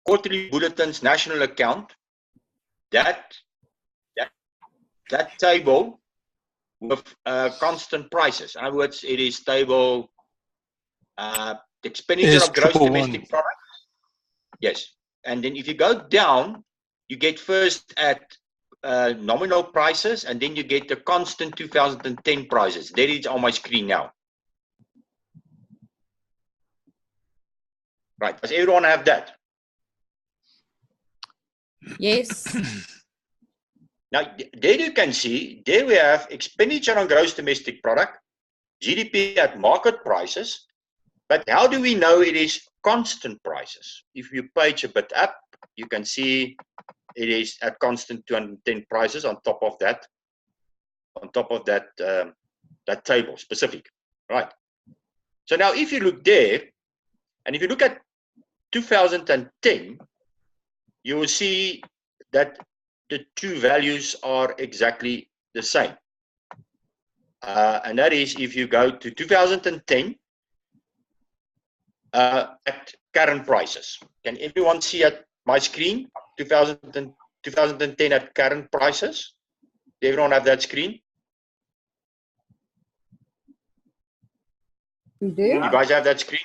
quarterly bulletins national account, that table with constant prices. In other words, it is table expenditure of gross domestic product. Yes. And then if you go down, you get first at nominal prices, and then you get the constant 2010 prices. There it is on my screen now. Right. Does everyone have that? Yes. Now, there you can see, there we have expenditure on gross domestic product, GDP at market prices. But how do we know it is constant prices? If you page a bit up, you can see it is at constant 210 prices on top of that that table specific, right? So now if you look there, and if you look at 2010, you will see that the two values are exactly the same. And that is if you go to 2010 at current prices. Can everyone see at my screen 2010 at current prices? Does everyone have that screen? We do. You guys have that screen?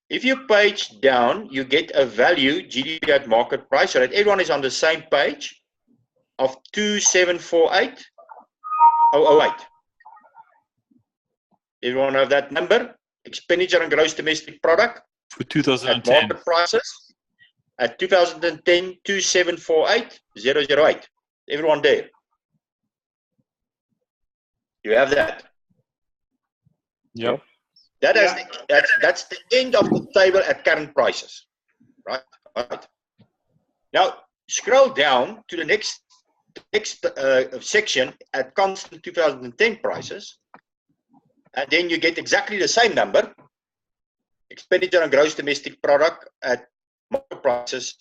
If you page down, you get a value, GDP at market price, so that everyone is on the same page, of 2748,008. Everyone have that number? Expenditure on gross domestic product for 2010 at market prices at 2010 2748,008. Everyone there? You have that? Yep. That's the end of the table at current prices, right? All right. Now scroll down to the next section at constant 2010 prices, and then you get exactly the same number, expenditure on gross domestic product at market prices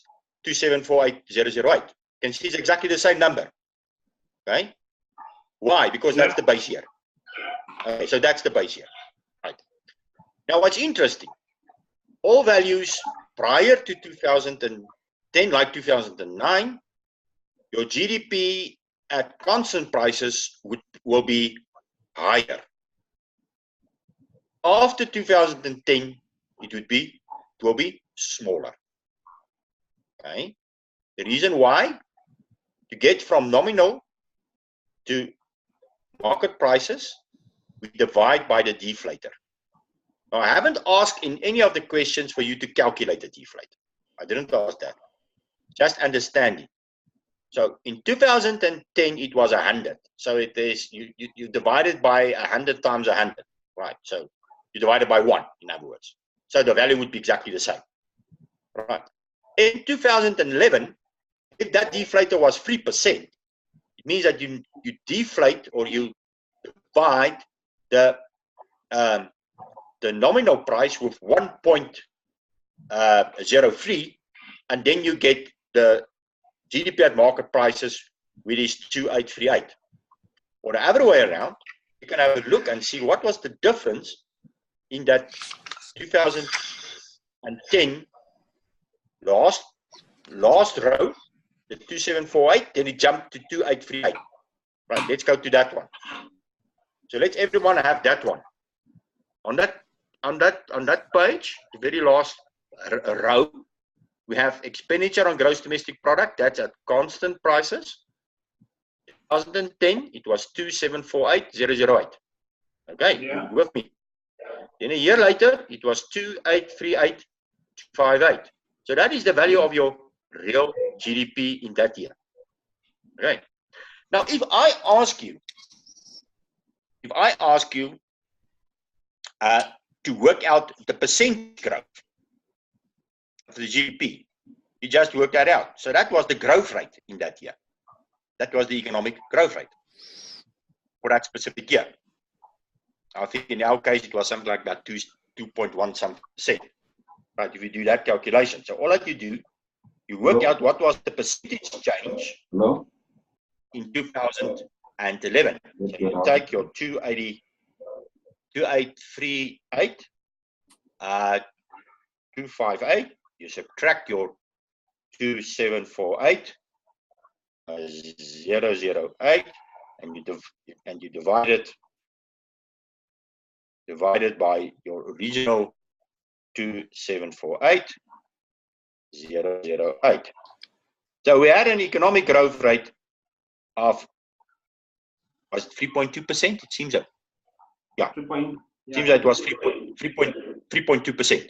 2748,008. You can see it's exactly the same number. Okay. Why? Because that's the base year. Okay, so that's the base year. Right. Now what's interesting, all values prior to 2010, like 2009, your GDP at constant prices will be higher. After 2010, it will be smaller. Okay. The reason why, to get from nominal to market prices, we divide by the deflator. Now, I haven't asked in any of the questions for you to calculate the deflator. I didn't ask that. Just understanding. So in 2010, it was 100. So it is you divide it by 100 times 100, right? So you divide it by 1, in other words. So the value would be exactly the same, right? In 2011, if that deflator was 3%, it means that you deflate, or you divide the nominal price with 1.03, and then you get the GDP at market prices, which is 2838. Or the other way around, you can have a look and see what was the difference in that 2010 last row, the 2748, then it jumped to 2838. Right, let's go to that one. So let everyone have that one. On that page, the very last row, we have expenditure on gross domestic product. That's at constant prices. 2010, it was 2748,008. Okay, you with me? Then a year later, it was 2838,258. So that is the value of your real GDP in that year. Okay. Now, if I ask you to work out the percent growth of the GDP, you just work that out. So that was the growth rate in that year. That was the economic growth rate for that specific year. I think in our case, it was something like that, 2.1 something percent. Right, if you do that calculation. So all that you do, you work out what was the percentage change in 2011. So you take your 2838, 258, you subtract your 2748 008, and you divide it by your original 2748 008. So we had an economic growth rate of, was it 3.2%? It seems that, yeah, seems that it was 3.2%.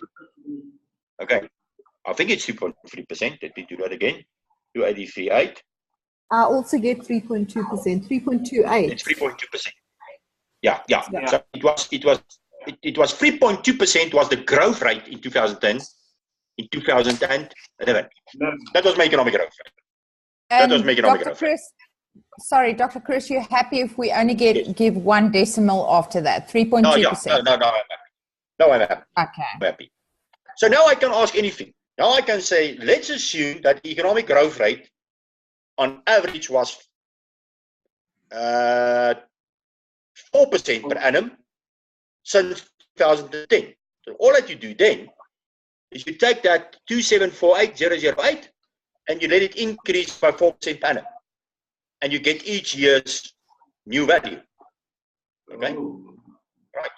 Okay, I think it's 3.3%. Let me do that again. 2838. I also get 3.2%, 3.28. It's 3.2%. Yeah. So it was 3.2% was the growth rate in 2010, in 2011. That was my economic growth rate. That was my economic growth rate. Sorry, Dr. Chris, you're happy if we only give one decimal after that, 3.2%? No, I'm happy. No, I'm happy. Okay. I'm happy. So now I can ask anything. Now I can say, let's assume that the economic growth rate on average was 4% per annum since 2010. So all that you do then is you take that 2748,008 and you let it increase by 4% per annum. And you get each year's new value. Okay? Right.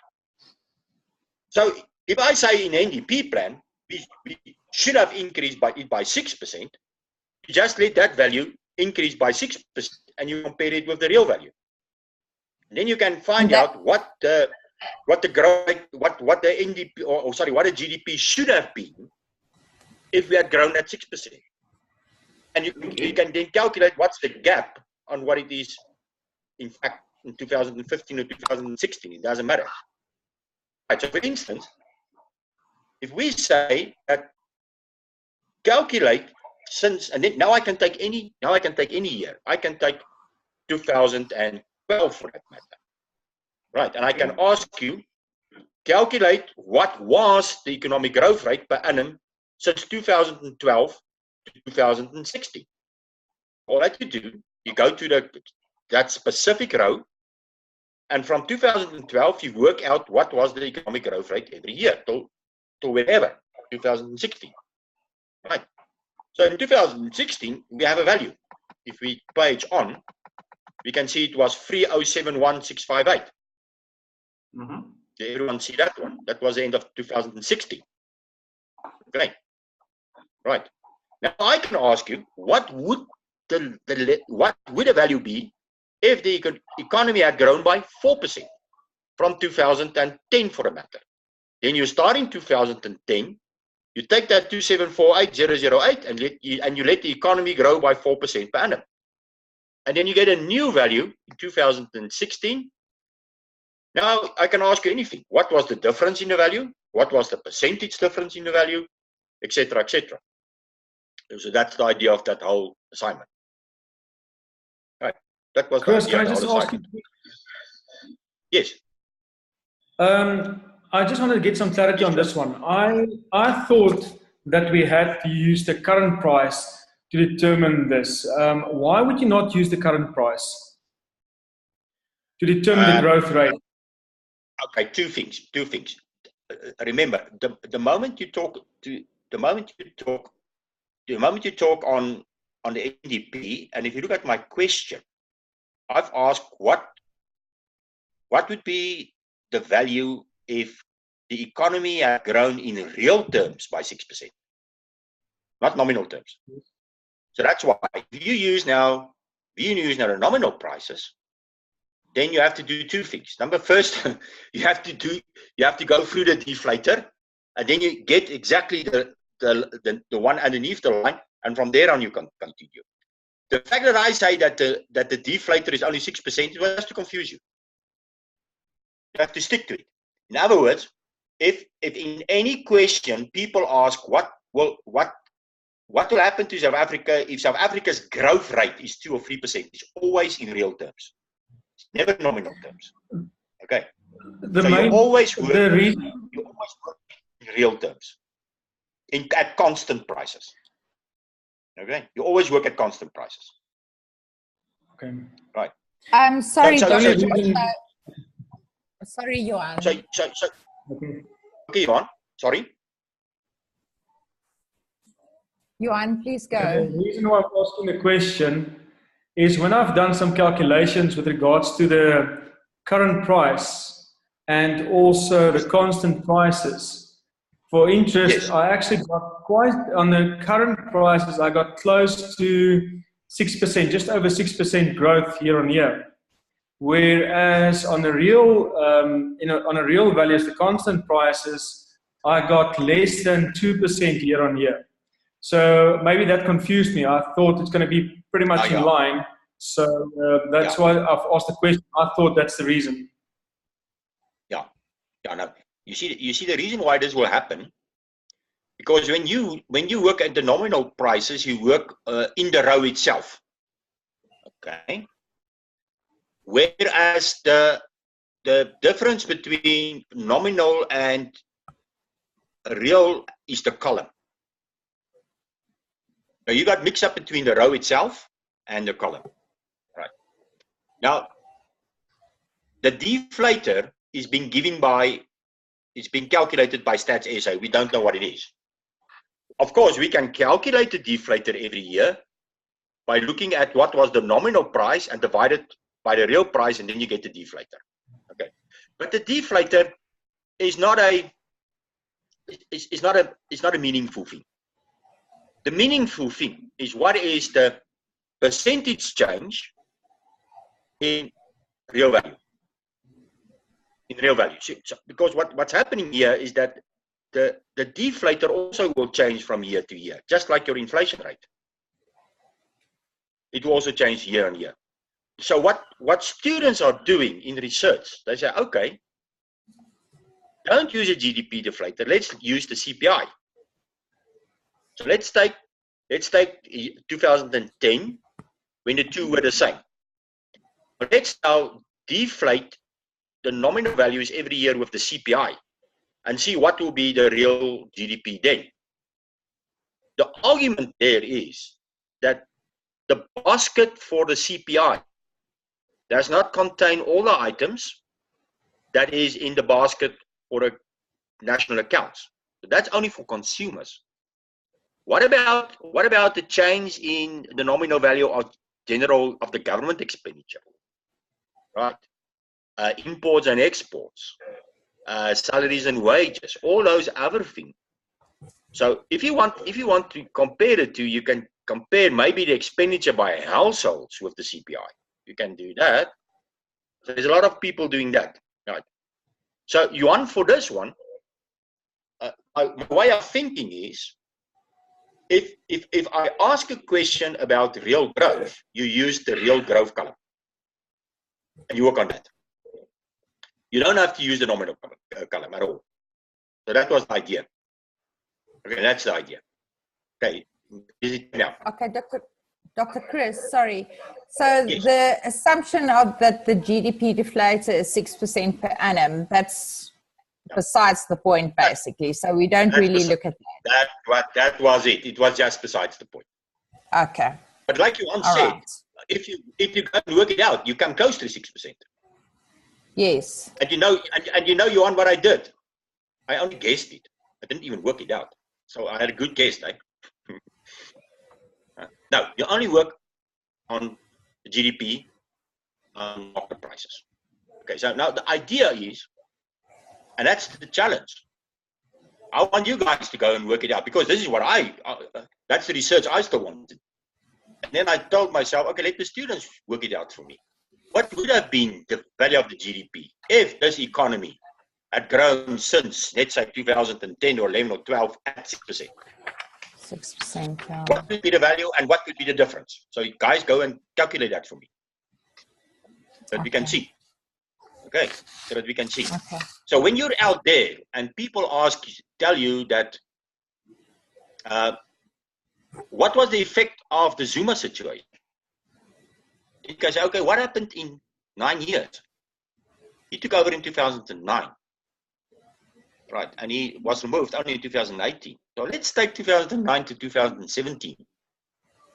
So if I say in NDP plan, we should have increased by 6%, you just let that value increase by 6% and you compare it with the real value. And then you can find out what the growth rate, what the NDP what the GDP should have been if we had grown at 6%. And you can then calculate what's the gap on what it is, in fact, in 2015 or 2016. It doesn't matter. Right, so for instance, if we say that calculate since, and then now I can take any year. I can take 2012 for that matter. Right, and I can ask you, calculate what was the economic growth rate per annum since 2012 to 2016. All that you do, you go to that specific row, and from 2012 you work out what was the economic growth rate every year till whenever 2016. Right. So in 2016 we have a value. If we page on, we can see it was 3071658. Did everyone see that one? That was the end of 2016. Okay. Right. Now I can ask you, what would the value be if the economy had grown by 4% from 2010 for a matter? Then you start in 2010, you take that 2748,008 and you let the economy grow by 4% per annum. And then you get a new value in 2016. Now I can ask you anything. What was the difference in the value? What was the percentage difference in the value? Etc. etc. So that's the idea of that whole assignment. Right. That was Chris, the idea can I of the just whole ask you? Yes. I just wanted to get some clarity on this one. I thought that we had to use the current price to determine this. Why would you not use the current price to determine the growth rate? Okay, two things. Remember, the moment you talk on the NDP, and if you look at my question, I've asked what would be the value if the economy had grown in real terms by 6%, not nominal terms. So that's why if you use now the nominal prices, then you have to do two things. First, you have to go through the deflator, and then you get exactly the one underneath the line, and from there on you can continue. The fact that I say that the deflator is only 6%, it was to confuse you. You have to stick to it. In other words, if in any question people ask what will happen to South Africa if South Africa's growth rate is 2 or 3%, it's always in real terms. It's never nominal terms. Okay. You always work in real terms. At constant prices. Okay. You always work at constant prices. Okay. Right. I'm sorry, Dr. Sorry, Johan. Okay, Johan. Sorry. Johan, please The go. reason why I'm asking the question is when I've done some calculations with regards to the current price and also the constant prices. For interest, Yes. I actually got quite, on the current prices, I got close to 6%, just over 6% growth year on year. Whereas on the real, on a real values, the constant prices, I got less than 2% year on year. So maybe that confused me. I thought it's going to be pretty much in line. So that's why I've asked the question. I thought that's the reason. Yeah. No. You see the reason why this will happen, because when you work at the nominal prices, you work in the row itself. Okay. Whereas the difference between nominal and real is the column. Now you got mixed up between the row itself and the column. Right. Now the deflator is being calculated by Stats SA. We don't know what it is. Of course, we can calculate the deflator every year by looking at what was the nominal price and divide it by the real price, and then you get the deflator. Okay, but the deflator is not a meaningful thing. The meaningful thing is what is the percentage change in real value. In real value, so because what's happening here is that the deflator also will change from year to year, just like your inflation rate. It will also change year on year. So what students are doing in research, they say, okay, don't use a GDP deflator. Let's use the CPI. So let's take 2010 when the two were the same. But let's now deflate the nominal values every year with the CPI and see what will be the real GDP then. The argument there is that the basket for the CPI does not contain all the items that is in the basket for the national accounts. So that's only for consumers. What about the change in the nominal value of the government expenditure, right? Imports and exports, salaries and wages, all those other things. So if you want to compare the two, you can compare maybe the expenditure by households with the CPI. You can do that. So there's a lot of people doing that, right? So Johan, for this one, my way of thinking is, if I ask a question about real growth, you use the real growth column, and you work on that. You don't have to use the nominal column at all. So that was the idea. Okay, that's the idea. Okay, is it now? Okay, Dr. Chris, sorry. So Yes. the assumption of that the GDP deflator is 6% per annum, that's besides the point, basically. So we don't really look at that. That was it. It was just besides the point. Okay. But like you once said, if you go and work it out, you come close to 6%. Yes. And you know, Johan, what I did? I only guessed it. I didn't even work it out. So I had a good guess, right? No, you only work on the GDP on market prices. Okay, so now the idea is, and that's the challenge. I want you guys to go and work it out, because this is what that's the research I still wanted. And then I told myself, okay, let the students work it out for me. What would have been the value of the GDP if this economy had grown since, let's say, 2010 or 11 or 12 at 6%? 6%. What would be the value and what would be the difference? So you guys go and calculate that for me, so that we can see. Okay, so that we can see. Okay. So when you're out there and people tell you that, what was the effect of the Zuma situation? You can say, okay, what happened in 9 years? He took over in 2009, right? And he was removed only in 2018. So let's take 2009 to 2017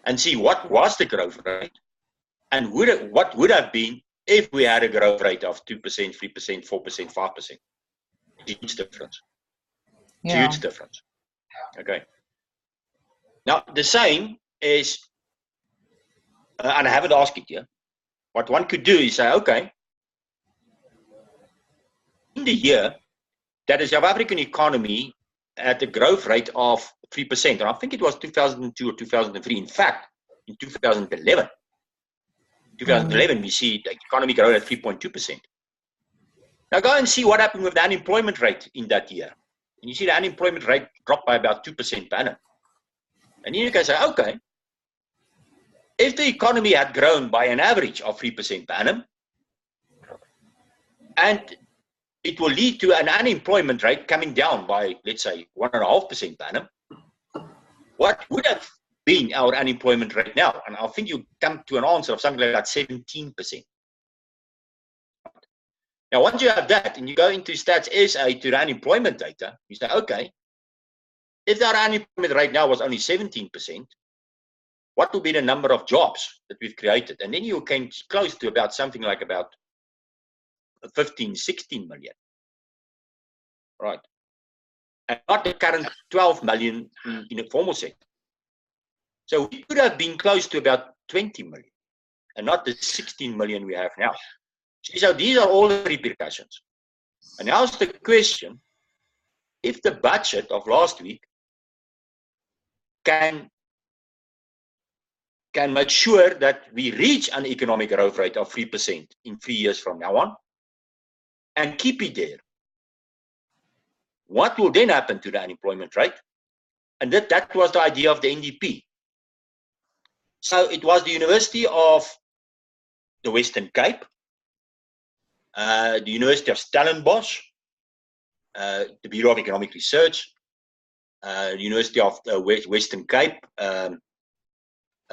and see what was the growth rate and what would have been if we had a growth rate of 2%, 3%, 4%, 5%. Huge difference. Yeah. Huge difference. Okay. Now, the same is, and I haven't asked it yet, what one could do is say, okay, in the year that the South African economy at a growth rate of 3%, and I think it was 2002 or 2003. In fact, in 2011, we see the economy grow at 3.2%. Now go and see what happened with the unemployment rate in that year. And you see the unemployment rate dropped by about 2% per annum. And then you can say, okay, if the economy had grown by an average of 3% per annum, and it will lead to an unemployment rate coming down by, let's say, 1.5% per annum, what would have been our unemployment rate now? And I think you come to an answer of something like that, 17%. Now, once you have that and you go into Stats SA to the unemployment data, you say, okay, if our unemployment rate now was only 17%, what will be the number of jobs that we've created? And then you came close to about something like about 15, 16 million. Right. And not the current 12 million in the formal sector. So we could have been close to about 20 million and not the 16 million we have now. So these are all the repercussions. And now's the question, if the budget of last week can make sure that we reach an economic growth rate of 3% in 3 years from now on and keep it there, what will then happen to the unemployment rate? And that was the idea of the NDP. So it was the University of the Western Cape, the University of Stellenbosch, the Bureau of Economic Research, the University of Western Cape,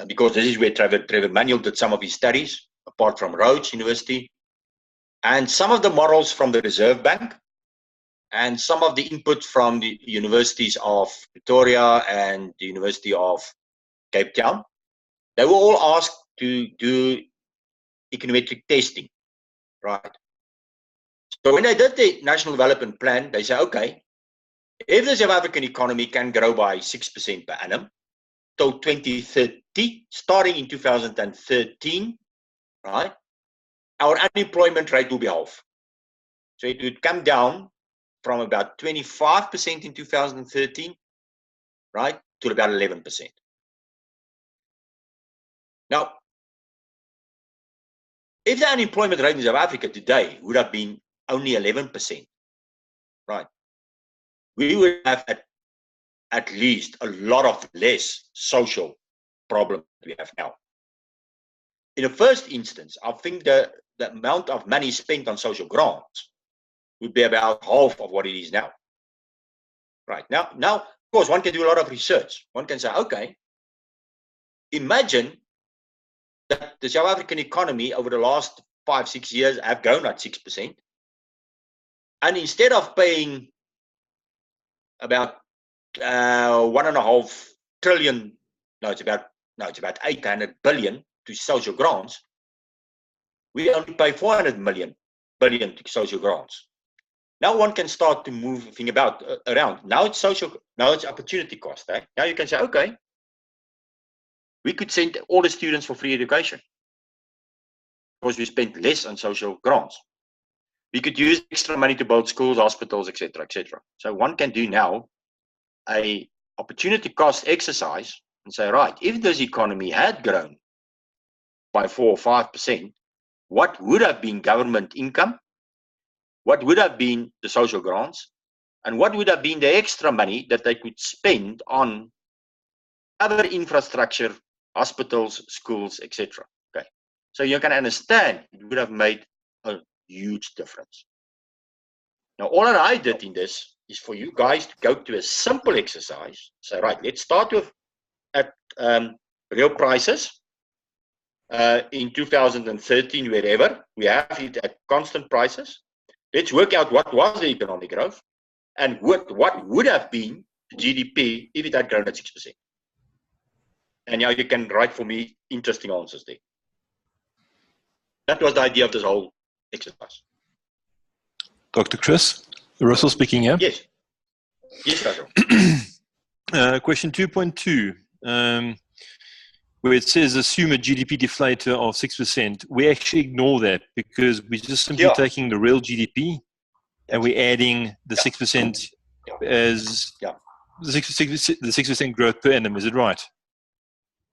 because this is where Trevor Manuel did some of his studies, apart from Rhodes University, and some of the models from the Reserve Bank, and some of the input from the universities of Pretoria and the University of Cape Town. They were all asked to do econometric testing, right? So when they did the National Development Plan, they said, okay, if the South African economy can grow by 6% per annum till 2030, starting in 2013, right, our unemployment rate will be half. So it would come down from about 25% in 2013, right, to about 11%. Now, if the unemployment rate in South Africa today would have been only 11%, right, we would have at least a lot of less social problems we have now. In the first instance, I think the amount of money spent on social grants would be about half of what it is now. Right. Now, of course, one can do a lot of research. One can say, okay, imagine that the South African economy over the last 5-6 years have grown at 6%. And instead of paying about 1.5 trillion, it's about 800 billion to social grants, we only pay 400 billion to social grants. Now one can start to move things around. Now it's opportunity cost. Eh? Now you can say, okay, we could send all the students for free education because we spent less on social grants. We could use extra money to build schools, hospitals, etc., etc. So one can do now a opportunity cost exercise and say, right, if this economy had grown by 4 or 5%, what would have been government income? What would have been the social grants? And what would have been the extra money that they could spend on other infrastructure, hospitals, schools, etc. Okay, so you can understand it would have made a huge difference. Now, all that I did in this is for you guys to go to a simple exercise. So, right, let's start with at real prices in 2013, wherever we have it at constant prices. Let's work out what was the economic growth and what would have been the GDP if it had grown at 6%. And now you can write for me interesting answers there. That was the idea of this whole exercise. Dr. Chris, Russell speaking here. Yes. Yes, Russell. Question 2.2. where it says assume a GDP deflator of 6%, we actually ignore that because we're just simply taking the real GDP and we're adding the 6% as the 6% growth per annum. Is it right?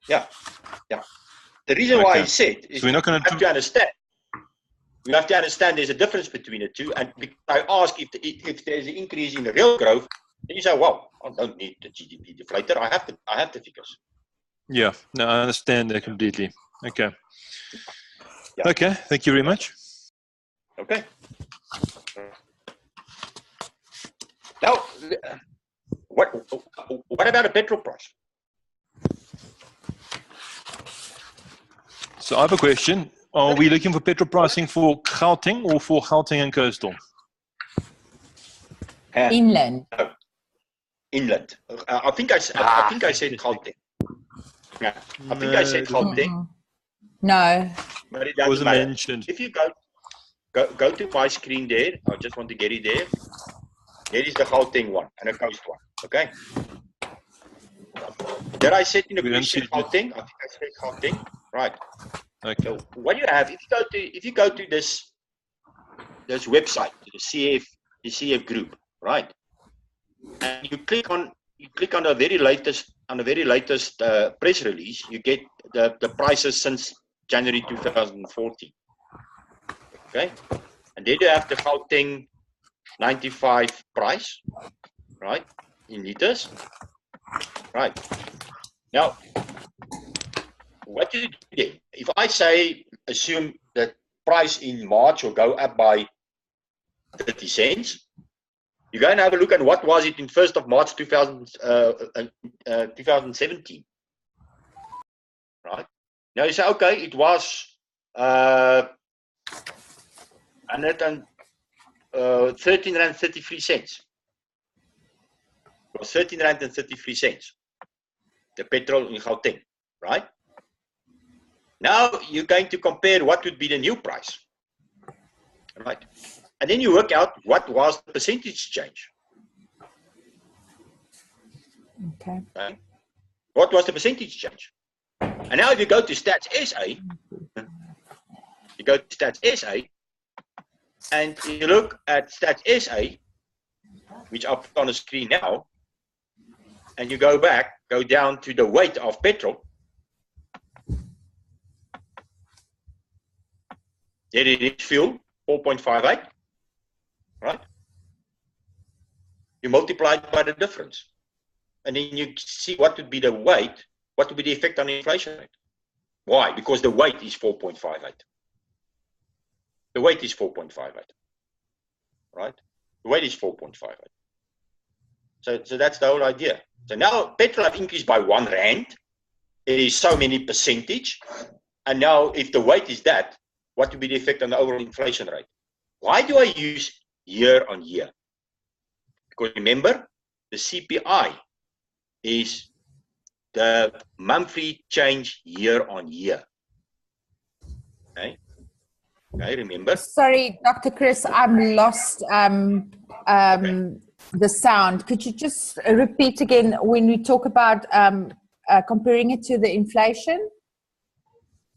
Yeah. The reason why I said is so we're not going to understand. We have to understand there's a difference between the two. And I ask if there's an increase in the real growth, then you say, well, I don't need the GDP deflator. I have the figures. Yeah, no, I understand that completely. Okay. Yeah. Okay, thank you very much. Okay. Now, what about a petrol price? So I have a question. Are we looking for petrol pricing for Gauteng or for Gauteng and coastal? Inland. No. Inland. I think I said Gauteng. Yeah, I think I said Gauteng. No. But it doesn't matter. Mentioned. If you go to my screen there, I just want to get it there. There is the Gauteng one and the coast one. Okay. Did I say in the question Gauteng? I think I said Gauteng. Right. Okay. So what you have, if you go to this website, the CF group, right? And you click on the very latest press release, you get the prices since January 2014. Okay, and then you have the Gauteng 95 price, right, in liters, right? Now, what you do, if I say assume that price in March will go up by 30 cents, you go and have a look at what was it in 1st of March 2017, right? Now you say, okay, it was 13 rand 33 cents. It was 13 rand and 33 cents. The petrol in Gauteng, right? Now you're going to compare what would be the new price, right? And then you work out what was the percentage change. Okay. Right? What was the percentage change? And now if you go to Stats SA, and you look at Stats SA, which I'll put on the screen now, and you go down to the weight of petrol. There it is, fuel, 4.58, right? You multiply it by the difference. And then you see what would be the weight, what would be the effect on the inflation rate. Why? Because the weight is 4.58. The weight is 4.58, right? The weight is 4.58. So that's the whole idea. So now petrol have increased by 1 rand. It is so many percentage. And now if the weight is that, what would be the effect on the overall inflation rate? Why do I use year on year? Because remember, the CPI is the monthly change year on year. Okay, remember? Sorry, Dr. Chris, I'm lost the sound. Could you just repeat again when we talk about comparing it to the inflation?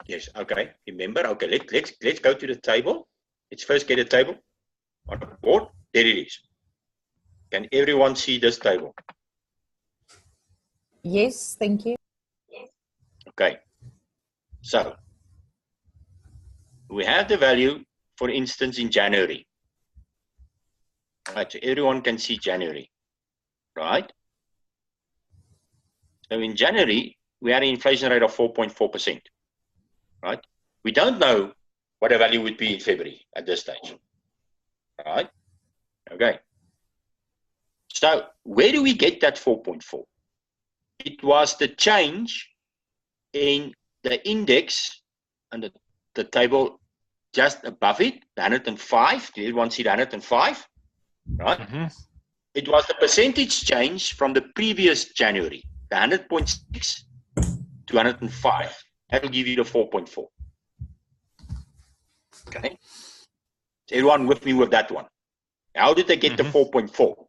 Yes, okay. Remember, okay, let's go to the table. Let's first get a table on the board. There it is. Can everyone see this table? Yes, thank you. Okay. So we have the value, for instance, in January. Right, so everyone can see January, right? So in January, we had an inflation rate of 4.4%. Right? We don't know what the value would be in February at this stage. Right? Okay. So where do we get that 4.4? It was the change in the index and the table just above it, the 105. Did everyone see the 105? Right? Mm-hmm. It was the percentage change from the previous January, the 100.6 to 105. That will give you the 4.4. Okay. Is everyone with me with that one? How did they get the 4.4?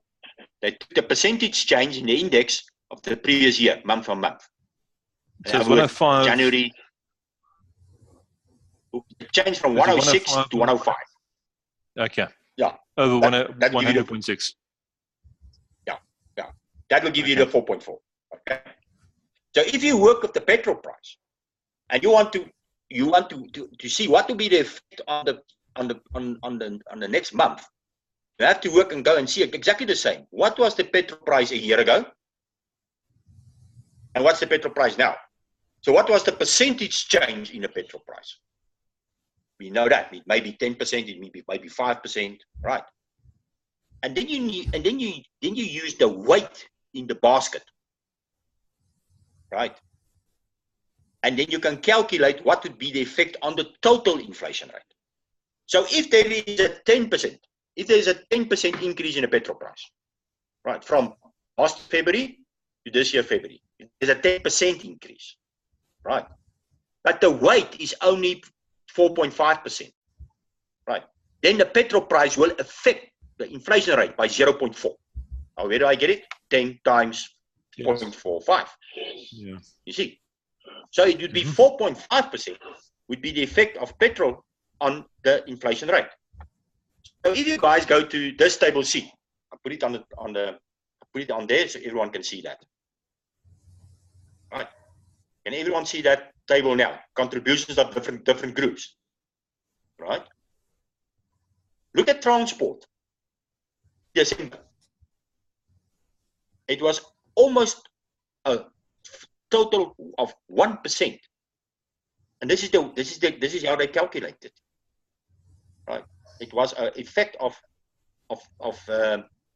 They took the percentage change in the index of the previous year, month on month. So it's 105. January. It changed from Is it 106 105? to 105. Okay. Yeah. Over That give you the- 100.6. That will give you the 4.4. Okay. So if you work with the petrol price and you want to see what will be the effect on the next month, you have to work and go and see it exactly the same. What was the petrol price a year ago? And what's the petrol price now? So what was the percentage change in the petrol price? We know that it may be 10%, it may be 5%, right? And then you use the weight in the basket, right? And then you can calculate what would be the effect on the total inflation rate. So if there is a 10%, if there is a 10% increase in the petrol price, right, from last February to this year February, there's a 10% increase, right? But the weight is only 4.5%, right? Then the petrol price will affect the inflation rate by 0.4. Now, where do I get it? 10 times 0.45. Yeah. You see? So it would be 4.5% would be the effect of petrol on the inflation rate. So if you guys go to this table C, I put it on there so everyone can see that. Right? Can everyone see that table now? Contributions of different groups. Right? Look at transport. Yes, it was almost a total of 1%, and this is how they calculate it. Right? It was an effect of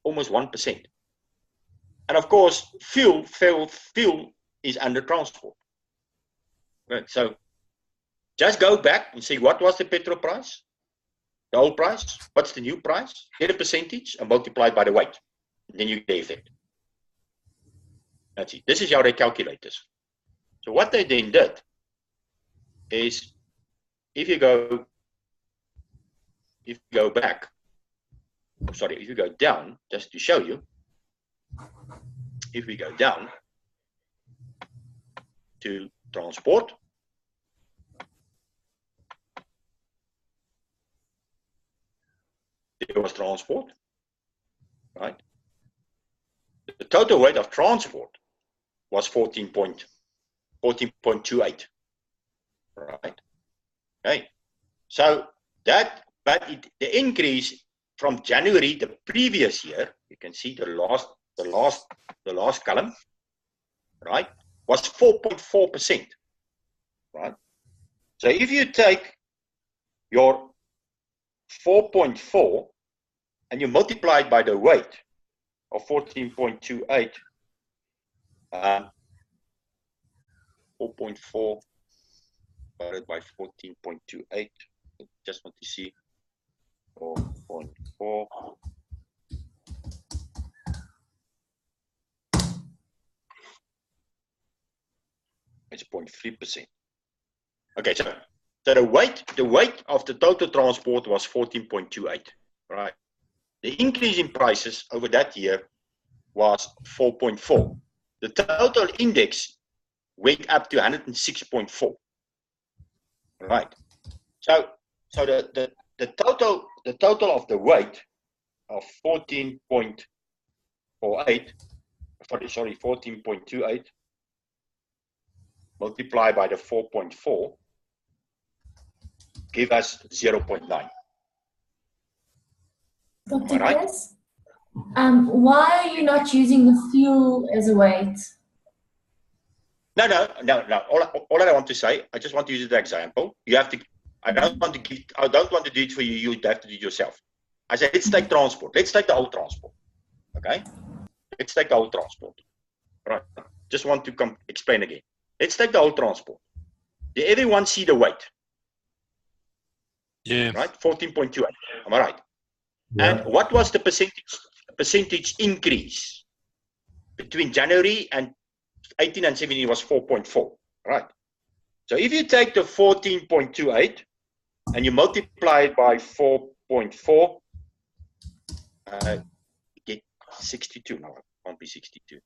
almost 1%, and of course, fuel is under transport. Right? So just go back and see what was the petrol price, the old price, what's the new price, get a percentage, and multiply it by the weight. Then you get the effect. That's it. This is how they calculate this. So what they then did is, if you go back, if you go down, just to show you, if we go down to transport, there was transport, right? The total weight of transport was 14.28, right? Okay, so that, but the increase from January the previous year, you can see the last column, right, was 4.4%, right? So if you take your 4.4 and you multiply it by the weight of 14.28, 4.4 divided by 14.28, just want to see 4.4. It's 0.3%. Okay, so the weight of the total transport was 14.28, right? The increase in prices over that year was 4.4. The total index went up to 106.4. Right. So the total of the weight of 14.28 multiplied by the 4.4 give us 0.9. Dr. Chris, why are you not using the fuel as a weight? No. All I want to say, I just want to use the example. You have to. I don't want to do it for you. You have to do it yourself. I said, let's take transport. Let's take the whole transport. Okay. Let's take the whole transport. Right. Just want to explain again. Let's take the whole transport. Did everyone see the weight? Yeah. Right. 14.28. Am I right? Yeah. And what was the percentage increase between January and 18 and 17 was 4.4, right? So if you take the 14.28 and you multiply it by 4.4, you get 62. No, it won't be 62.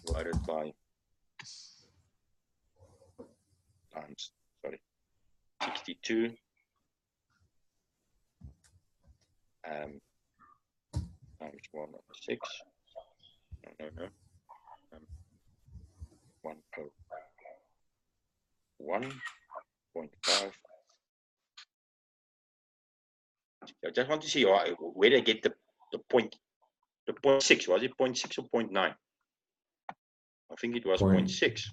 divided by times, sorry, 62 times 106. No. 101.5. I just want to see where they get the point. The 0.6, was it 0.6 or 0.9? I think it was 0.6.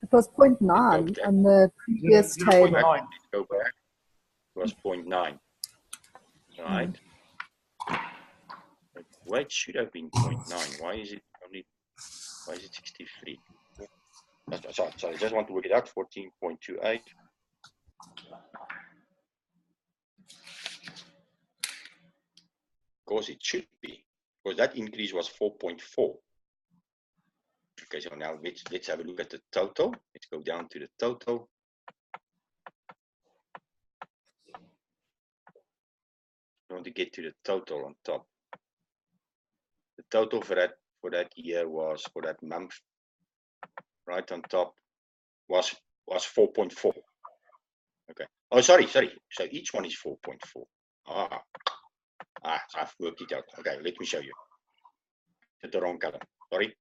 It was 0.9 on the previous table. Let's go back. It was 0.9. Right? But weight should have been 0.9. Why is it 63? Sorry, I just want to work it out. 14.28. Because it should be, because that increase was 4.4. Okay, so now let's have a look at the total. Let's go down to the total. I want to get to the total on top. The total for that year was, for that month, right on top, was 4.4. Okay. Oh, sorry. So each one is 4.4. I've worked it out. Okay, let me show you. It's the wrong color. Sorry.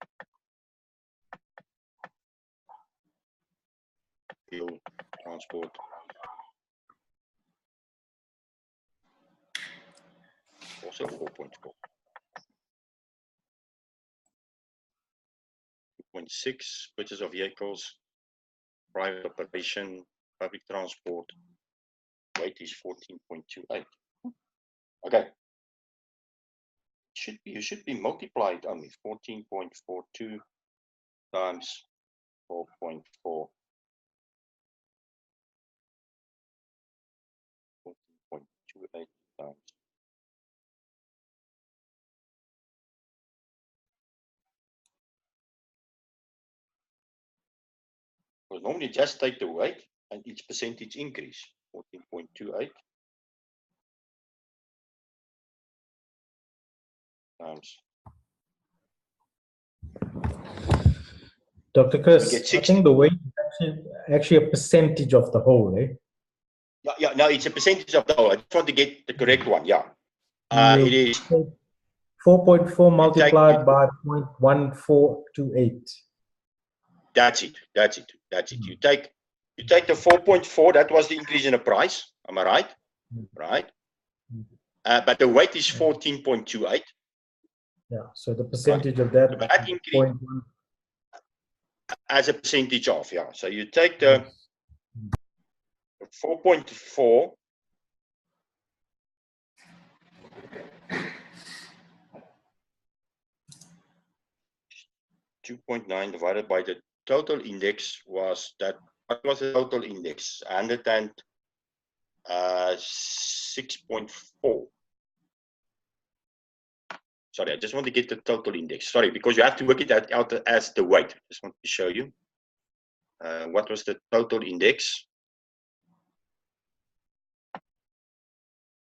Fuel, transport. Also 4.4. 2.6, purchase of vehicles, private operation, public transport. Weight is 14.28. Okay. You should be multiplied only 14.42 times 4.4. 14.28 times. Because normally just take the weight and each percentage increase. 14.28 times. Dr. Chris, I think the weight is actually a percentage of the whole, eh? Yeah, no, it's a percentage of the whole. I just want to get the correct one, yeah. It is 4.4 multiplied by 0.1428. That's it. You take the 4.4, that was the increase in the price, am I right? Right. But the weight is 14.28. Yeah, so the percentage of that, that increase as a percentage of, yeah. So you take the 4.4 2.9 divided by the total index was that. What was the total index? 106.4. Sorry, I just want to get the total index. Sorry, because you have to work it out as the weight. I just want to show you. What was the total index?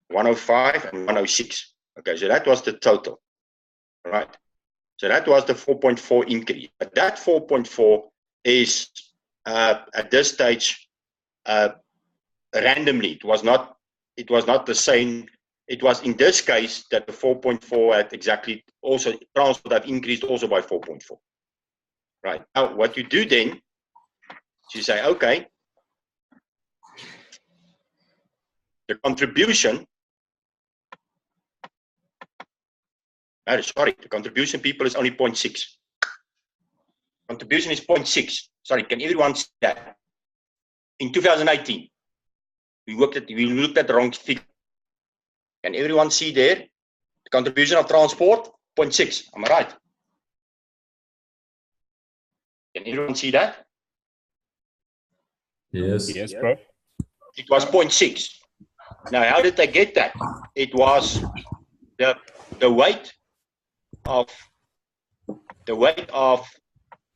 105 and 106. Okay, so that was the total. All right. So that was the 4.4 increase. But that 4.4 is at this stage randomly. It was not the same. It was in this case that the 4.4 had exactly also transport have increased also by 4.4. Right. Now what you do then is you say, okay, the contribution. Sorry, the contribution people is only 0.6. Contribution is 0.6. Sorry, can everyone see that? In 2018, we looked at the wrong figure. Can everyone see there? The contribution of transport, 0.6. Am I right? Can everyone see that? Yes. Yes, bro. It was 0.6. Now, how did they get that? It was the weight of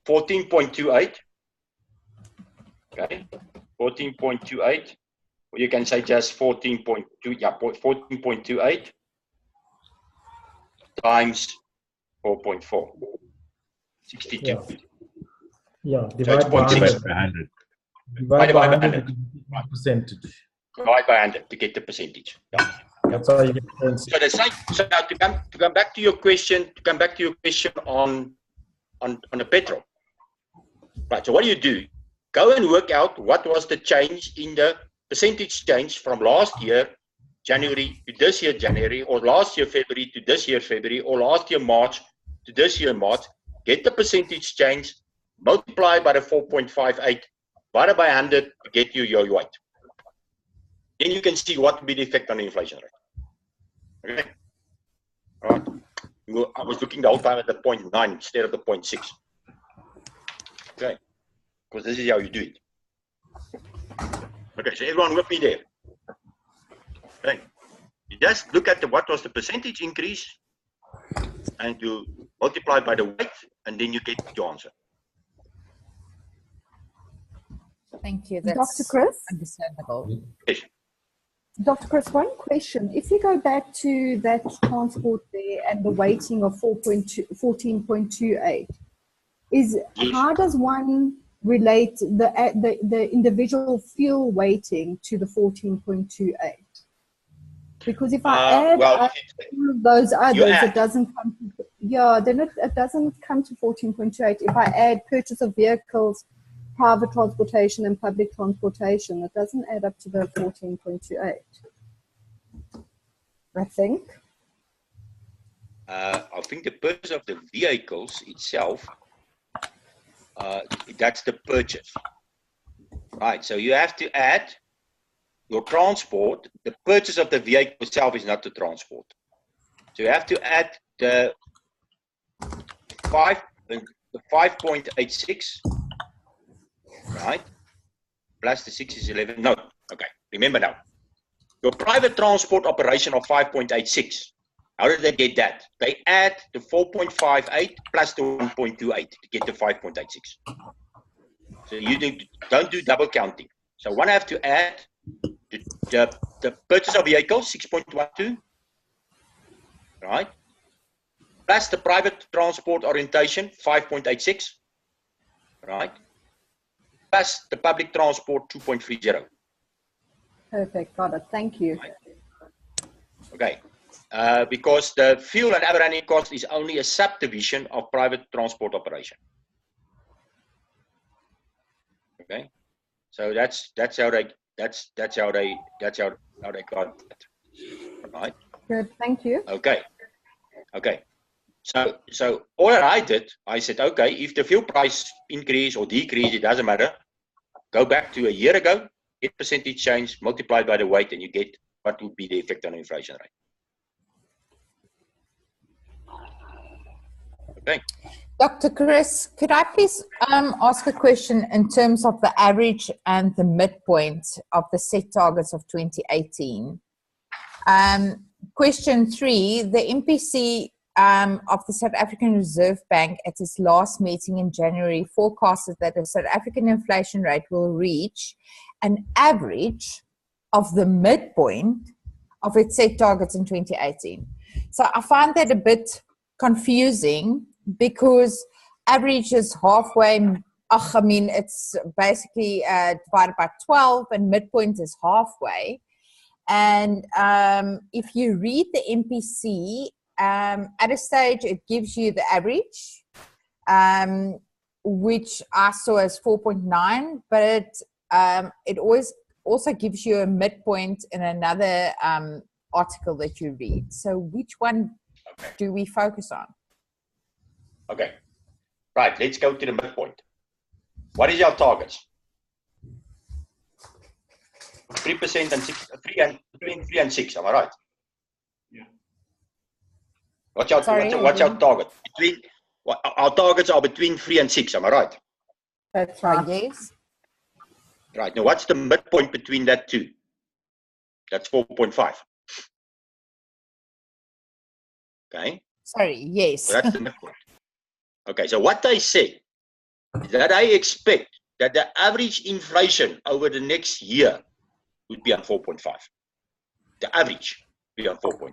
14.28. Okay, 14.28. Or you can say just 14.2. Yeah, 14.28 times 4.4. 62. Yeah, So divide it's by 0.6. 100. Divide Divide by by 100 100. to get the percentage. Divide by 100 to get the percentage. Yeah. That's how you get 0.6. So the same. So now to come back to your question, on the petrol. Right. So what do? Go and work out what was the change in the percentage change from last year January to this year January, or last year February to this year February, or last year March to this year March. Get the percentage change, multiply by the 4.58, divided by 100 to get you your weight. Then you can see what will be the effect on the inflation rate. Okay. All right. I was looking the whole time at the 0.9 instead of the 0.6. Okay. Because this is how you do it. Okay, so everyone with me there. Okay. You just look at what was the percentage increase and you multiply by the weight and then you get your answer. Thank you. That's Dr. Chris? understandable. Yes. Dr. Chris, one question. If you go back to that transport there and the weighting of 14.28, Yes. how does one relate the individual fuel weighting to the 14.28? Because if I add up all of those others, it doesn't come to, then it doesn't come to 14.28. If I add purchase of vehicles, private transportation and public transportation, it doesn't add up to the 14.28. I think. I think the purchase of the vehicles itself, that's the purchase. Right, so you have to add your transport. The purchase of the vehicle itself is not the transport. So you have to add the 5.86, right? Plus the 6 is 11. No, okay. Remember now. Your private transport operation of 5.86. How did they get that? They add the 4.58 plus the 1.28 to get the 5.86. So you don't do double counting. So one have to add the purchase of vehicles, 6.12, right? Plus the private transport orientation, 5.86, right? Plus the public transport, 2.30. Perfect, got it. Thank you. Right. Okay, because the fuel and other running cost is only a subdivision of private transport operation. Okay, so that's how they got it. Right. Good, thank you. Okay. So all I did, I said, okay, if the fuel price increase or decrease, it doesn't matter. Go back to a year ago, get percentage change, multiplied by the weight, and you get what would be the effect on the inflation rate. Okay. Dr. Chris, could I please ask a question in terms of the average and the midpoint of the set targets of 2018? Question 3, the MPC of the South African Reserve Bank at its last meeting in January forecasted that the South African inflation rate will reach an average of the midpoint of its set targets in 2018. So I find that a bit confusing because average is halfway, I mean, it's basically divided by 12 and midpoint is halfway. And if you read the MPC, at a stage it gives you the average, which I saw as 4.9, but it always also gives you a midpoint in another article that you read. So which one do we focus on? Okay, right, let's go to the midpoint. What is your targets? 3% and 6, 3 and between 3 and 6, am I right? Yeah. What's our target? Our targets are between 3 and 6, am I right? That's right. Yes. Right, now what's the midpoint between that two? That's 4.5. Okay. Sorry, yes. So that's the midpoint. Okay, so what they say is that I expect that the average inflation over the next year would be on 4.5. The average would be on 4.5.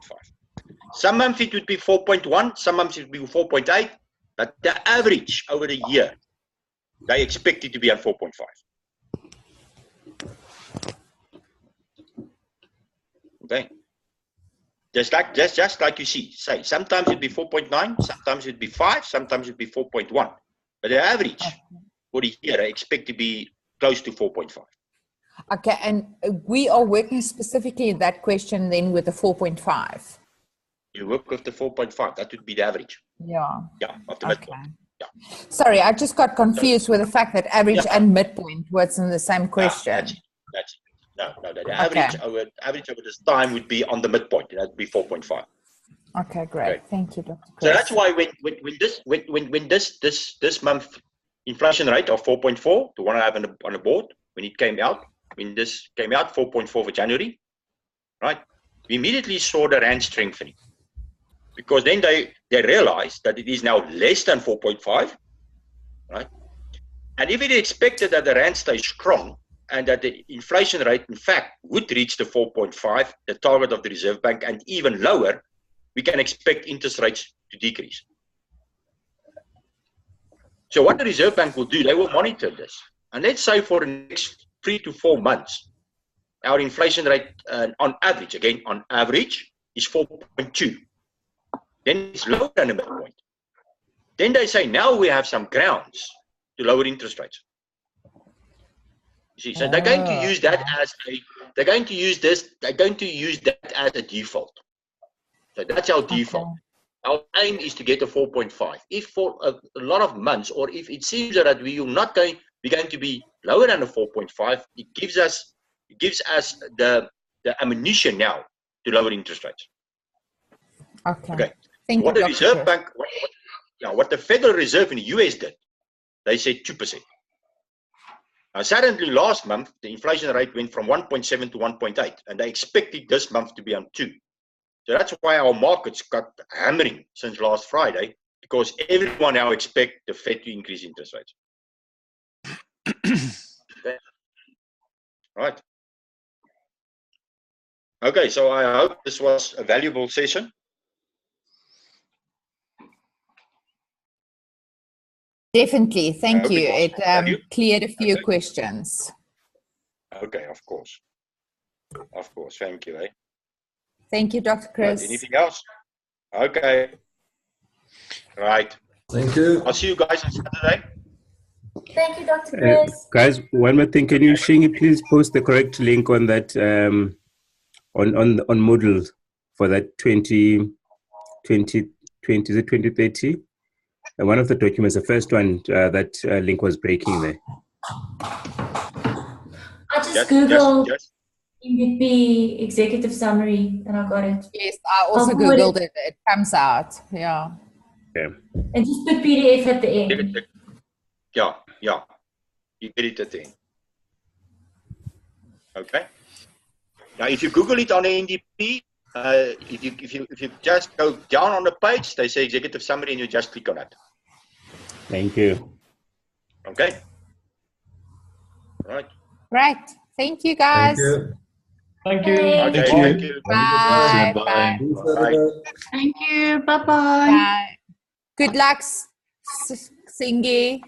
Some months it would be 4.1, some months it would be 4.8, But the average over the year, they expect it to be on 4.5. Okay. Just like you say, sometimes it'd be 4.9, sometimes it'd be 5, sometimes it'd be 4.1. But the average for the year, I expect to be close to 4.5. Okay, and we are working specifically in that question then with the 4.5. You work with the 4.5, that would be the average. Yeah. Yeah, of the midpoint. Yeah. Sorry, I just got confused with the fact that average and midpoint was in the same question. No, the average over this time would be on the midpoint. That would be 4.5. Okay, great. Okay. Thank you, Dr. Chris. So that's why when this month inflation rate of 4.4, the one I have on the board, when it came out, when this came out, 4.4 for January, right? We immediately saw the rand strengthening, because then they realized that it is now less than 4.5, right? And if it expected that the rand stays strong and that the inflation rate, in fact, would reach the 4.5, the target of the Reserve Bank, and even lower, we can expect interest rates to decrease. So what the Reserve Bank will do, they will monitor this. And let's say for the next 3 to 4 months, our inflation rate on average is 4.2. Then it's lower than the midpoint. Then they say, now we have some grounds to lower interest rates. You see, so they're going to use that as they're going to use that as a default. So that's our default. Our aim is to get a 4.5. If for a lot of months, or if it seems that we're going to be lower than a 4.5, it gives us the ammunition now to lower interest rates. Okay. Thank what you, the Reserve Bank, what the Federal Reserve in the US did, they said 2%. Now, suddenly last month, the inflation rate went from 1.7 to 1.8, and they expected this month to be on 2. So that's why our markets got hammering since last Friday, because everyone now expects the Fed to increase interest rates. Okay. Right. Okay, so I hope this was a valuable session. Definitely, thank you. It cleared a few questions. Okay, of course. Of course, thank you. Thank you, Dr. Chris. Anything else? Okay. Right. Thank you. I'll see you guys on Saturday. Thank you, Dr. Chris. Guys, one more thing. Can you, Shingy, please post the correct link on that on Moodle for that 2030? And one of the documents, the first one, that link was breaking there. I just Googled MVP executive summary and I got it. Yes, I also Googled it. It comes out. Yeah. Okay. And just put PDF at the end. Yeah. You get it at the end. Okay. Now, if you Google it on NDP, if you just go down on the page, they say executive summary, and you just click on it. Thank you. Okay. Right. Right. Thank you, guys. Thank you. Okay, thank you. Bye. Bye. Thank you. Bye-bye. Bye. Good luck, Singi.